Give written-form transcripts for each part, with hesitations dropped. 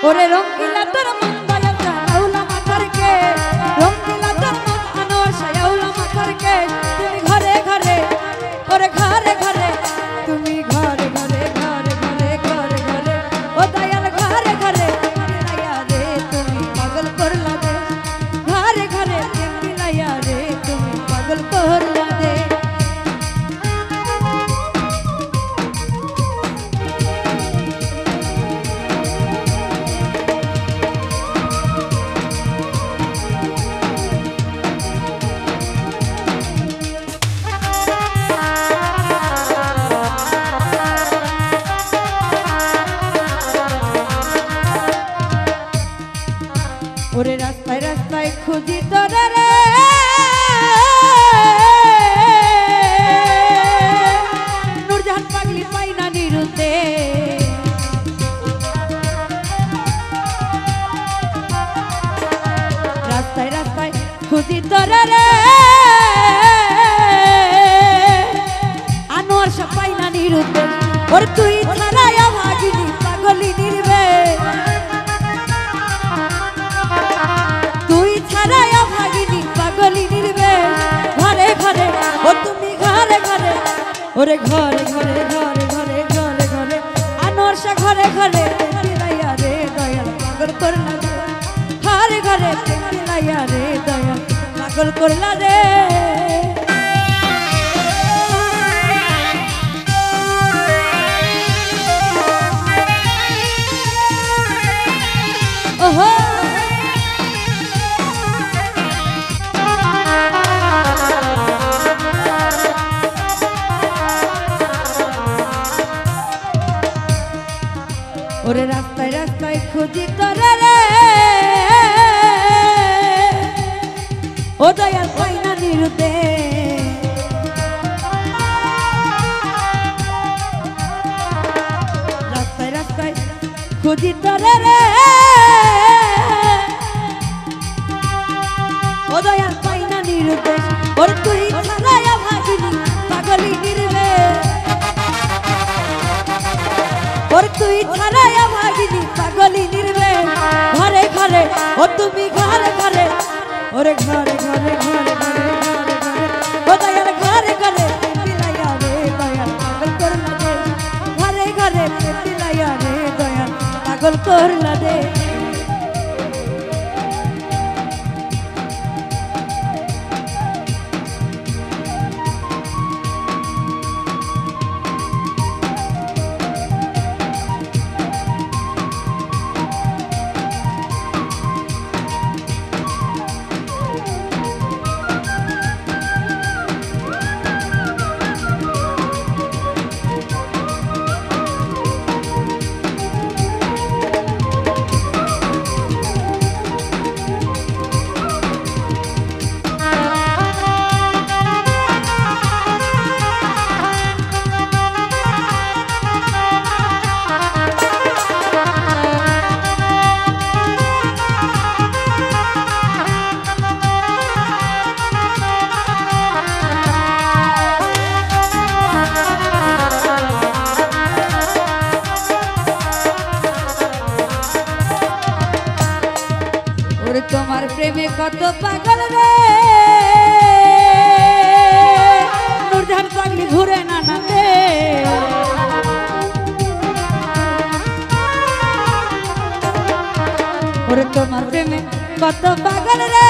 ওরে রঙ্গিলা তোর মন দয়া জানাউলা মাথার কে রঙ্গিলা তোর মন আনোয়ার সায়াউলা মাথার কে তুমি ঘরে ঘরে ওরে ঘরে ঘরে তুমি ঘরে ঘরে ঘরে ঘরে ঘরে ঘরে ও দয়াল ঘরে ঘরে মিলাইয়া রে তুমি পাগল করলা দে ঘরে ঘরে মিলাইয়া রে তুমি পাগল করলা দে ওরে রাস্তায় রাস্তায় খুঁজি তোরে রে নূরজাহান পাগলি পাই না নিরুতে রাস্তায় রাস্তায় খুঁজি তোরে রে আনোয়ার শাহ পাই না নিরুতে ওরে তুই ছাড়াই ভাগিনি পাগলি নির্বে ঘরে ঘরে ও তুমি ঘরে ঘরে ওরে ঘরে ঘরে ঘরে ঘরে ঘরে ঘরে আনোয়ার শাহ ঘরে ঘরে মিলাইয়া রে দয়াল পাগল করলা রে ঘরে ঘরে মিলাইয়া রে দয়াল পাগল করলা রে ওহো ওরে রাস্তায় রাস্তায় খুঁজি তোরে রে ও দয়াল পাই না নিরুতে রাস্তায় রাস্তায় খুঁজি তোরে রে ও দয়াল পাই না নিরুতে ওর তুই ছাড়াইয়া ভাগিনি পাগলি নির্বে ওর তুই ছাড়াইয়া ভাগিনি পাগলি নির্বে ঘরে ঘরে ও তুমি ঘরে ঘরে ওরে ঘরে ঘরে ঘরে ঘরে ঘরে ঘরে ও দয়াল ঘরে ঘরে মিলাইয়া রে দয়াল পাগল করলা দে ঘরে ঘরে মিলাইয়া রে দয়াল পাগল করলা দে তোমার প্রেমে কত পাগল রে নূরজাহান পাগলি ঘুরে নানাতে ওরে তোমার প্রেমে কত পাগল রে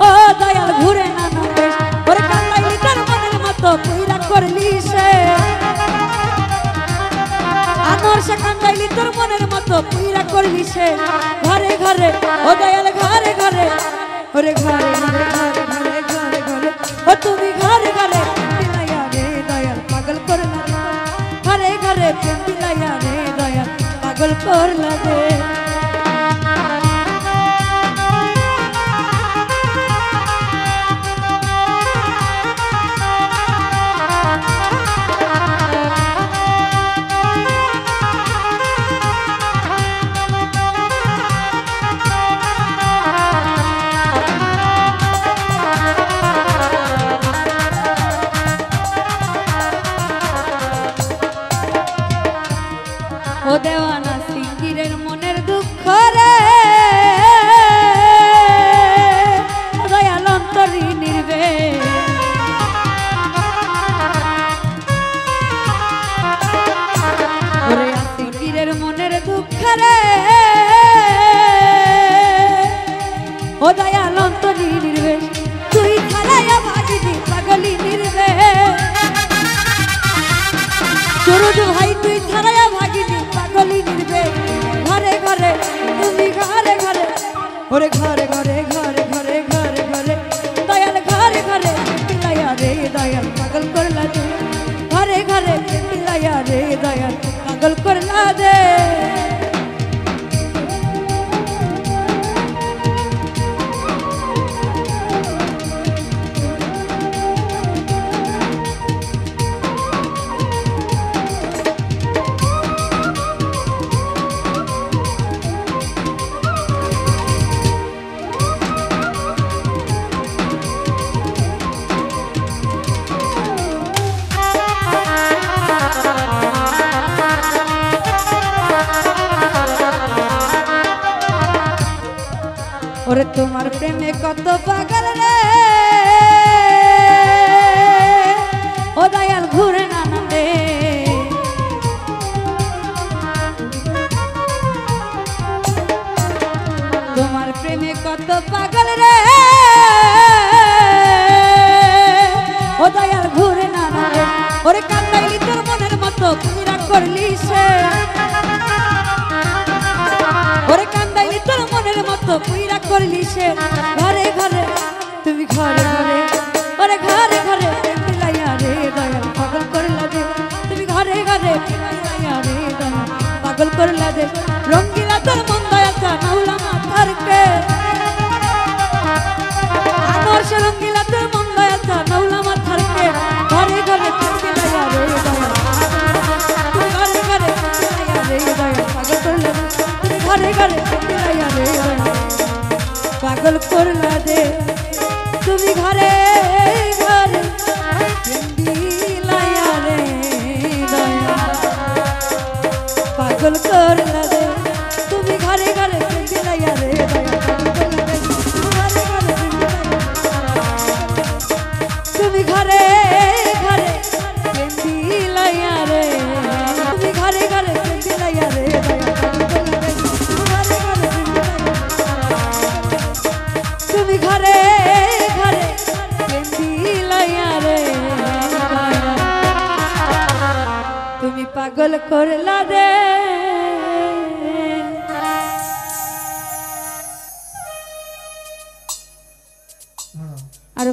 ও দয়াল ঘুরে নানাতে ওরে কান্দাইলি তোর মনের মতো পুইরা করলি সে আনোয়ার শাহ কান্দাইলি তোর মনের মতো পুইরা করলি সে ঘরে ঘরে ও দয়াল ঘরে ঘরে ওরে ঘরে ঘরে ঘরে ঘরে ঘরে ঘরে ও তুমি ঘরে ঘরে মিলাইয়া রে দয়াল পাগল করলা ঘরে ঘরে মিলাইয়া রে দয়াল পাগল করলা রে ঘরে ও দয়াল অন্তরি নির্বেশ তুই ছাড়াইয়া ভাগিনি পাগলি নির্বেশ সুরজ ভাই তুই ছাড়াইয়া ভাগিনি পাগলি নির্বেশ ঘরে ঘরে তুমি ঘরে ঘরে ওরে ঘরে ঘরে ঘরে ঘরে ঘরে ঘরে দয়াল ঘরে ঘরে পিলাইয়া রে দয়াল পাগল করলা দে ঘরে ঘরে পিলাইয়া রে দয়াল পাগল করলা দে ওরে তোমার প্রেমে কত পাগল রে ও দয়াল ঘুরে না নামে তোমার প্রেমে কত পাগল রে ও দয়াল ঘুরে না নামে ওরে কান্দাইলি তোর মনের মতো পুরা করলি সে ওরে কান্দাইলি তোর মনের মতো পুরা করলি সে ঘরে ঘরে তুমি ঘরে ঘরে ওরে ঘরে ঘরে পিলাইয়া রে দয়াল পাগল করলা দে তুমি ঘরে ঘরে পিলাইয়া রে দয়াল পাগল করলা দে রঙ্গিলা তোর মন দয়াটা নাউলা মাথারকে আমার সে রঙ্গিলা তোর মন দয়াটা নাউলা মাথারকে ঘরে ঘরে পিলাইয়া রে দয়াল তুমি ঘরে ঘরে পিলাইয়া রে দয়াল পাগল করলা দে তুমি ঘরে ঘরে পিলাইয়া রে দয়াল পাগল করলা দে তুমি ঘরে ঘরে পিলাইয়া রে দয়াল পাগল করলা দে তুমি ঘরে ঘরে পিলাইয়া রে দয়াল তুমি ঘরে ঘরে পিলাইয়া রে তুমি ঘরে ঘরে পিলাইয়া রে তুমি ঘরে ঘরে পিলাইয়া রে তুমি পাগল করলা দে আর